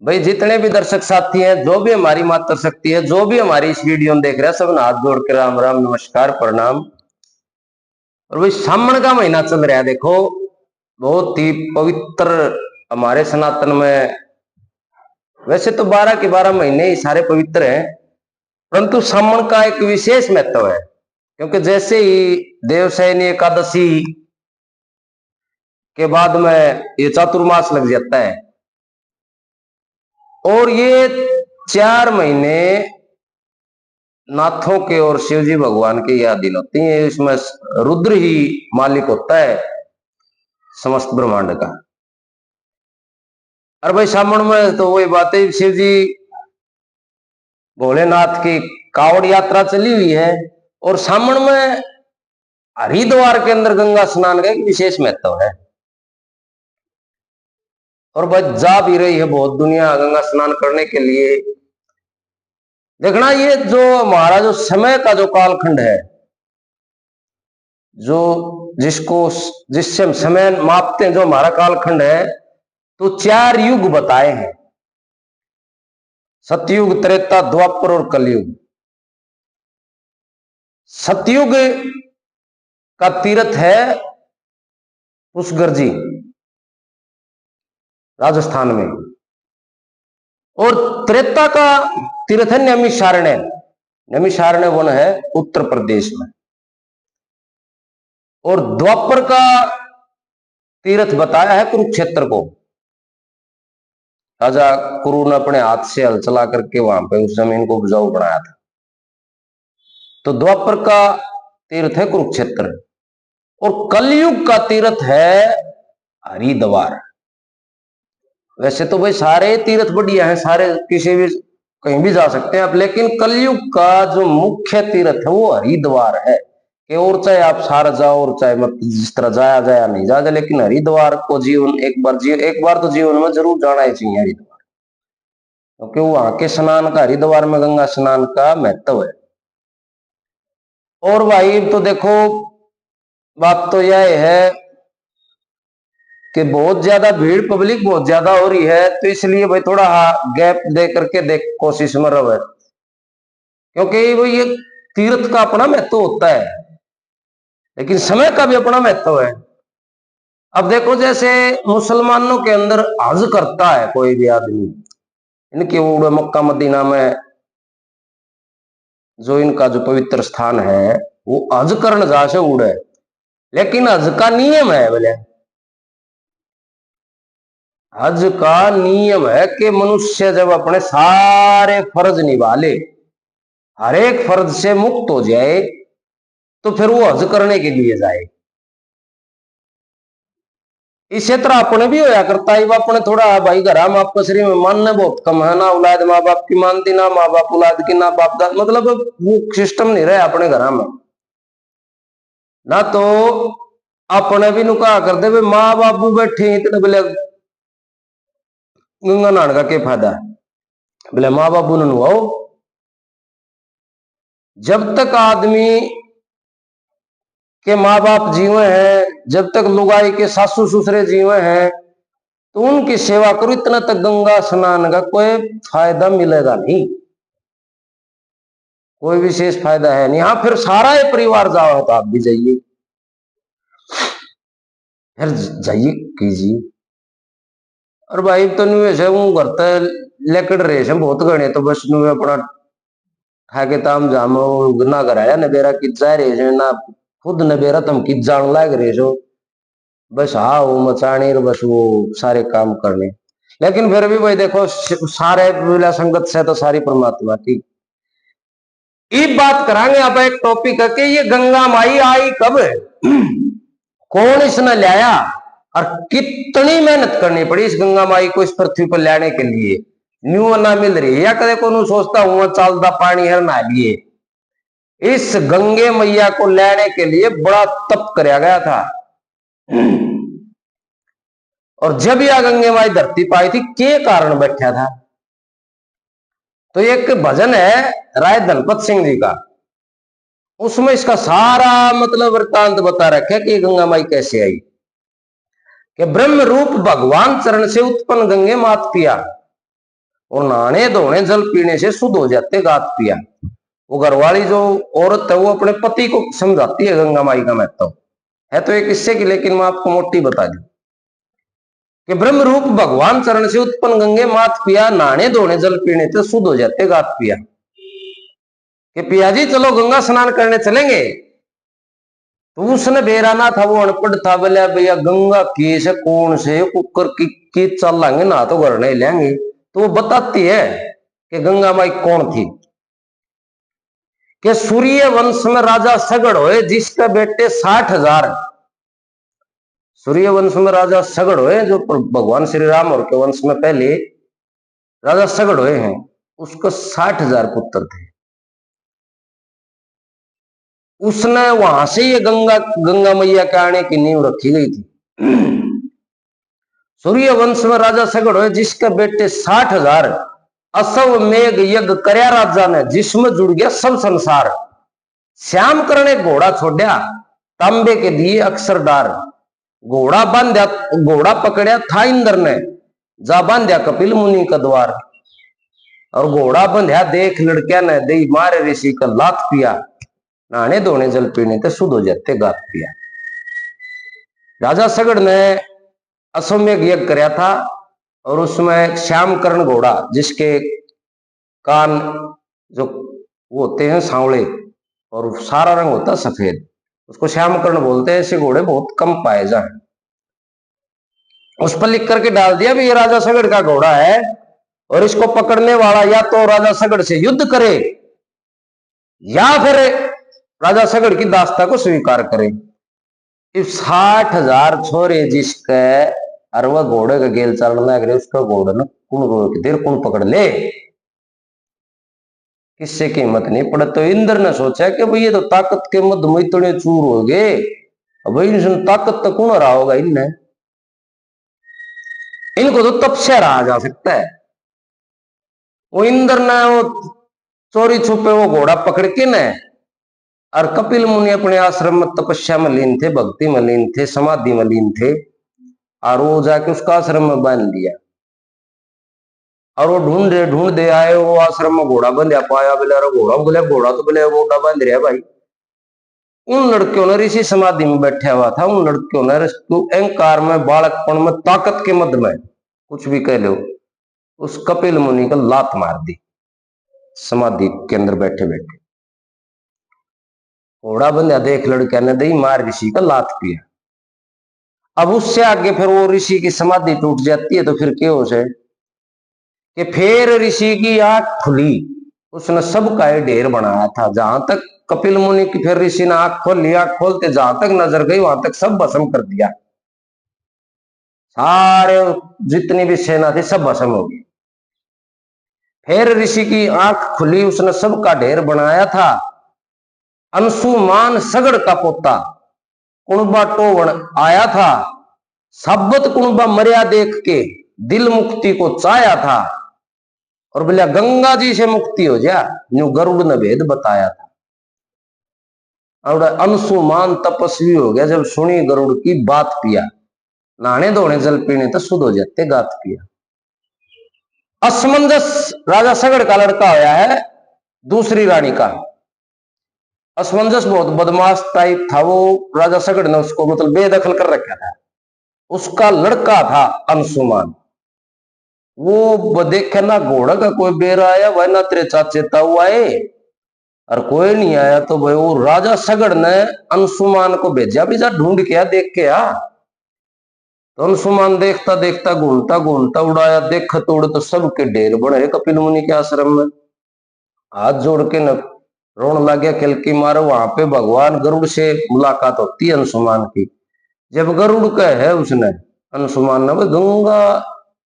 भाई जितने भी दर्शक साथी हैं, जो भी हमारी मातृशक्ति है, जो भी हमारी इस वीडियो में देख रहे हैं, सब हाथ जोड़ के राम राम नमस्कार प्रणाम। और भाई सावन का महीना चल रहा है, देखो बहुत ही पवित्र हमारे सनातन में। वैसे तो 12 के 12 महीने ही सारे पवित्र हैं, परंतु सावन का एक विशेष महत्व है, क्योंकि जैसे ही देवशयनी एकादशी के बाद में ये चातुर्मास लग जाता है और ये 4 महीने नाथों के और शिव जी भगवान के यह दिन होती है। इसमें रुद्र ही मालिक होता है समस्त ब्रह्मांड का। और भाई सावन में तो वही बात है, शिव जी भोलेनाथ की कावड़ यात्रा चली हुई है और सावन में हरिद्वार के अंदर गंगा स्नान का एक विशेष महत्व है। और भाई जा भी रही है बहुत दुनिया गंगा स्नान करने के लिए। देखना ये जो हमारा जो समय का जो कालखंड है, जो जिससे हम समय मापते हैं, जो हमारा कालखंड है, तो 4 युग बताए हैं, सतयुग, त्रेता, द्वापर और कलयुग। सतयुग का तीर्थ है पुष्कर राजस्थान में, और त्रेता का तीर्थ है नैमिषारण्य। नैमिषारण्य वन है उत्तर प्रदेश में। और द्वापर का तीर्थ बताया है कुरुक्षेत्र को। राजा कुरु ने अपने हाथ से हल चला करके वहां पे उस जमीन को उपजाऊ बनाया था। तो द्वापर का तीर्थ है कुरुक्षेत्र, और कलयुग का तीर्थ है हरिद्वार। वैसे तो भाई सारे तीर्थ बढ़िया हैं, सारे किसी भी कहीं भी जा सकते हैं आप, लेकिन कलयुग का जो मुख्य तीर्थ है वो हरिद्वार है। कि और चाहे आप सारा जाओ और चाहे मत, जिस तरह जाया जाया नहीं जाया, लेकिन हरिद्वार को एक बार तो जीवन में जरूर जाना ही चाहिए हरिद्वार, क्योंकि वहां के स्नान का, हरिद्वार में गंगा स्नान का महत्व है। और भाई तो देखो बात तो यह है कि बहुत ज्यादा भीड़, पब्लिक बहुत ज्यादा हो रही है, तो इसलिए भाई थोड़ा गैप दे करके देख कोशिश में रहो, क्योंकि भाई ये तीर्थ का अपना महत्व होता है, लेकिन समय का भी अपना महत्व है। अब देखो जैसे मुसलमानों के अंदर हज करता है कोई भी आदमी, इनके उड़े मक्का मदीना में जो इनका जो पवित्र स्थान है वो हज करण जा से उड़े, लेकिन हज का नियम है, बोले हज का नियम है कि मनुष्य जब अपने सारे फर्ज निभा ले, हर एक फर्ज से मुक्त हो जाए, तो फिर वो हज करने के लिए जाए। इसी तरह अपने भी होया करता है, अपने थोड़ा भाई घर हम आपको शरीर में मानने बहुत कम है ना, औलाद माँ बाप की मानती, ना माँ बाप औलाद की, ना बाप दादा, मतलब वो सिस्टम नहीं रहा अपने घर में ना। तो अपने भी नुका करते भाई माँ बापू बैठे इतने, बोले गंगा नहाने का क्या फायदा है, बोले माँ बापू ने नुआओ। जब तक आदमी के माँ बाप जीवे हैं, जब तक लुगाई के सासू ससुरे जीवे हैं, तो उनकी सेवा करो, इतना तक गंगा स्नान का कोई फायदा मिलेगा नहीं, कोई विशेष फायदा है नहीं। हाँ फिर सारा ये परिवार जाओ तो आप भी जाइए, फिर जाइए कीजिए। और भाई तो वैसे वो करता है लेकड़ रहे से बहुत गणे, तो बस नु अपना खाके ताम जाम ना कराया नबेरा कि जा रहे ना, खुद नबेरा तुम कि जान लाग रहे हो, बस हाँ वो मचाने और बस वो सारे काम करने। लेकिन फिर भी भाई देखो सारे मिला संगत से तो सारी परमात्मा की। एक बात करांगे आप, एक टॉपिक है कि ये गंगा माई आई कब है, कौन इसने लाया, और कितनी मेहनत करनी पड़ी इस गंगा माई को इस पृथ्वी पर लाने के लिए। न्यू ना मिल रही है या कदे को सोचता हूं चालता पानी है ना लिए। इस गंगे मैया को लाने के लिए बड़ा तप कराया गया था, और जब यह गंगे माई धरती पाई थी के कारण बैठा था। तो एक भजन है राय धनपत सिंह जी का, उसमें इसका सारा मतलब वृत्तांत बता रखा है कि गंगा माई कैसे आई। कि ब्रह्म रूप भगवान चरण से उत्पन्न गंगे मात पिया, और नहाने धोने जल पीने से शुद्ध हो जाते गात पिया। वो घरवाली जो औरत है वो अपने पति को समझाती है गंगा माई का महत्व है तो एक किस्से की, लेकिन मैं आपको मोटी बता दी कि ब्रह्म रूप भगवान चरण से उत्पन्न गंगे मात पिया, नहाने धोने जल पीने से शुद्ध हो जाते गात पिया। कि पिया जी चलो गंगा स्नान करने चलेंगे, तो उसने बेराना था, वो अनपढ़ था, बोला भैया गंगा की से कौन से कुकर की चल लाएंगे ना तो घर नहीं लेंगे। तो वो बताती है कि गंगा माई कौन थी। कि सूर्य वंश में राजा सगड़ हुए जिसके बेटे 60,000। सूर्य वंश में राजा सगड़ हुए जो भगवान श्री राम और के वंश में पहले राजा सगड़ हुए हैं, उसको 60,000 पुत्र थे। उसने वहां से ये गंगा मैया के आने की नींव रखी गई थी। सूर्य वंश में राजा सगड़ हुए जिसके बेटे 60,000। असव मेघ यज्ञ करया राजा ने जिसमें जुड़ गया सब संसार। श्याम करने घोड़ा छोड़ा तांबे के दिए अक्षर डार। घोड़ा बांध्या, घोड़ा पकड़या था इंद्र ने जा बांध्या कपिल मुनि का द्वार। और घोड़ा बंध्या देख लड़किया ने दई मारे ऋषि का लात पिया। नहाने धोने जल पीने तो शुद्ध हो जाते गात पिया। राजा सगड़ ने अश्वमेघ यज्ञ कराया था और उसमें श्याम कर्ण घोड़ा जिसके कान जो वो होते हैं सांवले और सारा रंग होता है सफेद, उसको श्याम कर्ण बोलते हैं। ऐसे घोड़े बहुत कम पाए जाए। उस पर लिख करके डाल दिया भी ये राजा सगड़ का घोड़ा है और इसको पकड़ने वाला या तो राजा सगड़ से युद्ध करे या फिर राजा सगड़ की दास्ता को स्वीकार करे। इस 60,000 छोरे जिसके अरवा घोड़े का गेल चलने लग रहे उसका घोड़ा ना कौन रोक देर कौन पकड़ ले, किससे की हिम्मत नहीं पड़े। तो इंद्र ने सोचा कि भाई ये तो ताकत के मध्य में इतने चूर हो गए, भाई ताकत तो कौन रहा होगा इनने, इनको तो तपस्या रहा जा सकता है। वो इंद्र ने वो चोरी छुपे वो घोड़ा पकड़ के न, और कपिल मुनि अपने आश्रम में तपस्या में लीन थे, भक्ति में लीन थे, समाधि में लीन थे, और वो जाके उसका आश्रम में बांध दिया। और वो ढूंढ दे आए, वो आश्रम में घोड़ा बंधा पाया। बोले अरे घोड़ा, बोले घोड़ा तो बोले घोड़ा बांध रहा भाई। उन लड़कियों ने ऋषि समाधि में बैठा हुआ था, उन लड़कियों ने अहंकार में, बालकपन में, ताकत के मध्य में, कुछ भी कह लो, उस कपिल मुनि को लात मार दी समाधि के अंदर बैठे बैठे। घोड़ा बंधा देख लड़किया ने दी मार ऋषि का लात पिया। अब उससे आगे फिर वो ऋषि की समाधि टूट जाती है तो फिर क्या हो जाए कि फिर ऋषि की आंख खुली, उसने सबका ढेर बनाया था। जहां तक कपिल मुनि की फिर ऋषि ने आंख खोल लिया, खोलते जहां तक नजर गई वहां तक सब भस्म कर दिया। सारे जितनी भी सेना थी सब भस्म हो गई। फिर ऋषि की आंख खुली, उसने सबका ढेर बनाया था। अंशुमान सगड़ का पोता कुणबा टोवण आया था। साबत कुणबा मर्या देख के दिल मुक्ति को चाया था। और बोलिया गंगा जी से मुक्ति हो जा, न्यू गरुड़ ने भेद बताया था। और अंशुमान तपस्वी हो गया जब सुनी गरुड़ की बात पिया। नहाने धोने जल पीने तो शुद्ध हो जाते गात पिया। असमंजस राजा सगड़ का लड़का होया है दूसरी रानी का। असमंजस बहुत बदमाश टाइप था वो, राजा सगड़ ने उसको मतलब बेदखल कर रखा था। उसका लड़का था अंशुमान। वो देखे ना घोड़ा का कोई बेरा आया वह ना तेरे चाचे ताऊ आए और कोई नहीं आया, तो भाई वो राजा सगड़ ने अंशुमान को भेजा भी जा ढूंढ के आ, देख के आ। तो अंशुमान देखता देखता घूमता घूमता उड़ाया, देख तोड़ तो सबके ढेर बने कपिल मुनि के आश्रम में। हाथ जोड़ के न रोन लग गया, खिलकी मारो। वहां पे भगवान गरुड़ से मुलाकात होती है अंशुमान की। जब गरुड़ का है उसने अंशुमान ने भाई गंगा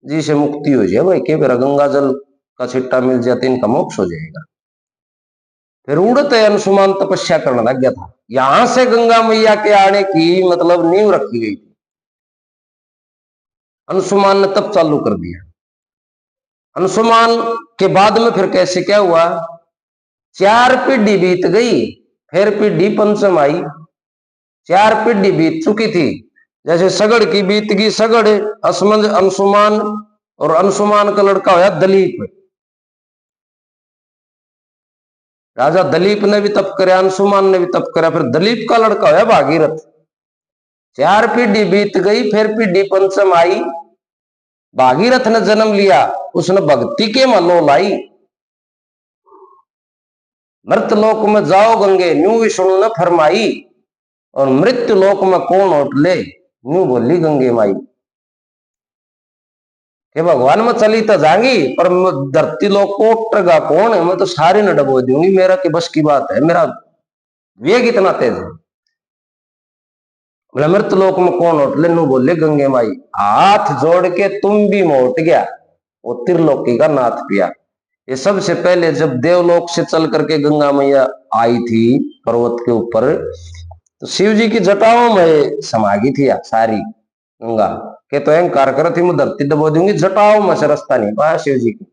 जी से मुक्ति हो जाए भाई, क्या मेरा गंगा जल का छिट्टा मिल जाए तो इनका मोक्ष हो जाएगा। फिर उड़ते अंशुमान तपस्या करने लग गया था। यहां से गंगा मैया के आने की मतलब नींव रखी गई थी। अंशुमान ने तब चालू कर दिया। अंशुमान के बाद में फिर कैसे क्या हुआ, 4 पीढ़ी बीत गई, फिर पीढ़ी पंचम आई। 4 पीढ़ी बीत चुकी थी। जैसे सगड़ की बीत गई सगड़, अंशुमान और अंशुमान का लड़का होया दलीप। राजा दलीप ने भी तप कराया, अंशुमान ने भी तप कराया, फिर दलीप का लड़का होया भागीरथ। 4 पीढ़ी बीत गई, फिर पीढ़ी पंचम आई, भागीरथ ने जन्म लिया, उसने भक्ति के मनो लाई। मृत लोक में जाओ गंगे, न्यू विष्णु ने फरमाई, और मृत्यु लोक में कौन उठ ले, न्यू बोली गंगे माई। कि भगवान में चली तो जाएंगी, पर धरती लोक को उठगा कौन है, मैं तो सारी न डबो दूंगी, मेरा की बस की बात है, मेरा वेग इतना तेज है। बोले मृत लोक में कौन उठ ले, न्यू बोले गंगे माई। हाथ जोड़ के तुम भी मोट गया, वो त्रिलोकी का नाथ पिया। ये सबसे पहले जब देवलोक से चल करके गंगा मैया आई थी पर्वत के ऊपर, तो शिव जी की जटाओं में समा गई थी सारी गंगा के, तो अहंकार कर थी, मैं धरती दबो दूंगी, जटाओं में से रास्ता नहीं पाया शिव जी की।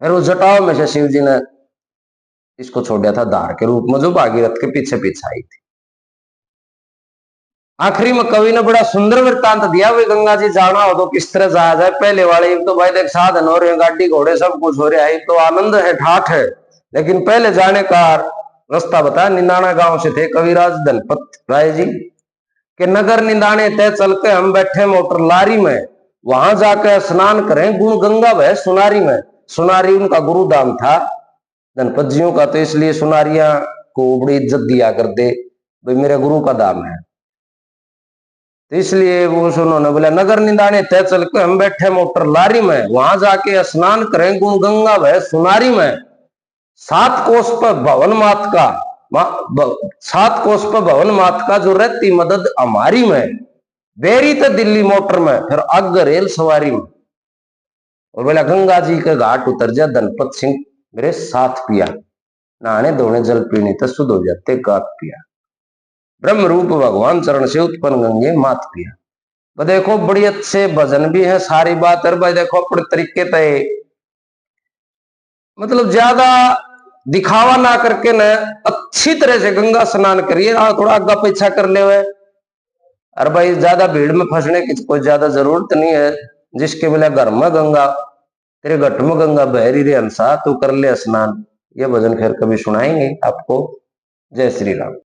फिर वो जटाओं में से शिव जी ने इसको छोड़ा था धार के रूप में, जो भागीरथ के पीछे पीछे आई थी। आखिरी में कवि ने बड़ा सुंदर वृत्तांत दिया, वे गंगा जी जाना हो तो किस तरह जाया जाए। पहले वाले तो भाई देख साधन हो रहे हैं, गाड़ी घोड़े सब कुछ हो रहा है, तो आनंद है, ठाठ है, लेकिन पहले जाने का रास्ता बताया। निंदाना गांव से थे कविराज धनपत राय जी के, नगर निंदाने तय चल के हम बैठे मोटर लारी में, वहां जाकर स्नान करें गुण गंगा वह सुनारी में। सुनारी उनका गुरु धाम था धनपत जियों का, तो इसलिए सुनारिया को बड़ी इज्जत दिया कर दे, भाई मेरे गुरु का धाम है, तो इसलिए वो उन्होंने बोला नगर निंदाने तय चल के हम बैठे मोटर लारी में, वहां जाके स्नान करें गुण गंगा वह सुनारी में। 7 कोस पर भवन मात का, 7 कोस पर भवन मात का, जो रहती मदद हमारी में, बेरी तो दिल्ली मोटर में, फिर अग रेल सवारी में। और बोला गंगा जी के घाट उतर जा धनपत सिंह मेरे साथ पिया, नहाने धोने जल पीने तो शुद्ध हो जाते गात पिया, ब्रह्म रूप भगवान चरण से उत्पन्न गंगे मात पिया। तो देखो बड़ी अच्छे भजन भी है, सारी बात है भाई, देखो अपने तरीके तय, मतलब ज्यादा दिखावा ना करके न अच्छी तरह से गंगा स्नान करिए, थोड़ा आगा पीछा कर ले हुए, अरे भाई ज्यादा भीड़ में फंसने की कोई ज्यादा जरूरत नहीं है। जिसके बोले घर में गंगा, तेरे घट में गंगा बहरी रे हंसा, तू कर ले स्नान। ये भजन फिर कभी सुनाएंगे आपको। जय श्री राम।